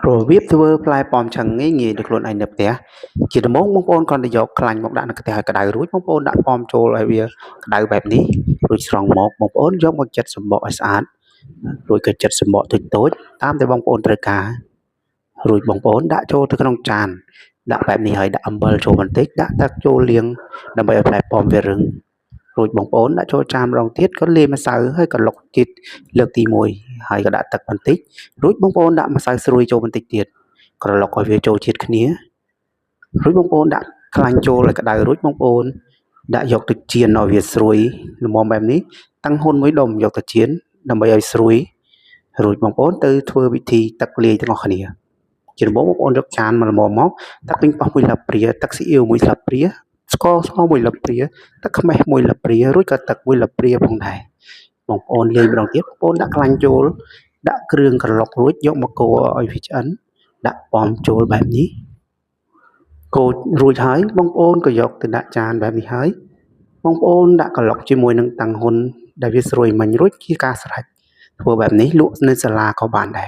របៀបធ្វើផ្លែប៉ោមឆឹងងាយៗដោយខ្លួនឯងនៅផ្ទះជាដំបូងបងប្អូនគ្រាន់តែយកខ្លាញ់មកដាក់នៅខ្ទះឲ្យក្តៅរួចបងប្អូនដាក់ប៉ោមចូលឲ្យវាក្តៅបែបនេះរួចស្រង់មកបងប្អូនយកមកចិតសំបកឲ្យស្អាតរួចក៏ចិតសំបកតូចៗតាមដែលបងប្អូនត្រូវការរួចបងប្អូនដាក់ចូលទៅក្នុងចានដាក់បែបនេះហើយដាក់អំបិលចូលបន្តិចដាក់ទឹកចូលលាងដើម្បីឲ្យផ្លែប៉ោមវារឹងរួចបងប្អូនដាក់ចូលចានម្ដងទៀតក៏លាយម្សៅហើយក៏ឡុកទៀតលើកទី1ហើយក៏ដាក់ទឹកបន្តិចរួចបងប្អូនដាក់ម្សៅស្រួយចូលបន្តិចទៀតក្រឡុកឲ្យវាចូលជាតិគ្នារួចបងប្អូនដាក់ខ្លាញ់ចូលឲ្យក្តៅរួចបងប្អូនដាក់យកទៅចៀនឲ្យវាស្រួយល្មមបែបនេះតាំងហ៊ុនមួយដុំយកទៅចៀនដើម្បីឲ្យស្រួយរួចបងប្អូនទៅធ្វើវិធីទឹកលាយទាំងអស់គ្នាជាដំបូងបងប្អូនយកចានមកល្មមមកដាក់ពេញប៉ោះ1ស្លាបព្រាទឹកស៊ីអ៊ីវ1ស្លាបព្រាស្ករស1ស្លាបព្រាទឹកខ្មេះ1ស្លាបព្រារួចក៏ទឹក1ស្លាបព្រាផងដែរបងប្អូនលាយម្ដងទៀតបងប្អូនដាក់ខ្លាញ់ចូលដាក់គ្រឿងក្រឡុករួចយកមកកូរឲ្យវាឆ្អិនដាក់ប៉ោមចូលបែបនេះកូររួចហើយបងប្អូនក៏យកទៅដាក់ចានបែបនេះហើយបងប្អូនដាក់ក្រឡុកជាមួយនឹងតាំងហ៊ុនដែលវាស្រួយមិញរួចជាការស្រេចធ្វើបែបនេះលក់នៅសាលាក៏បានដែរ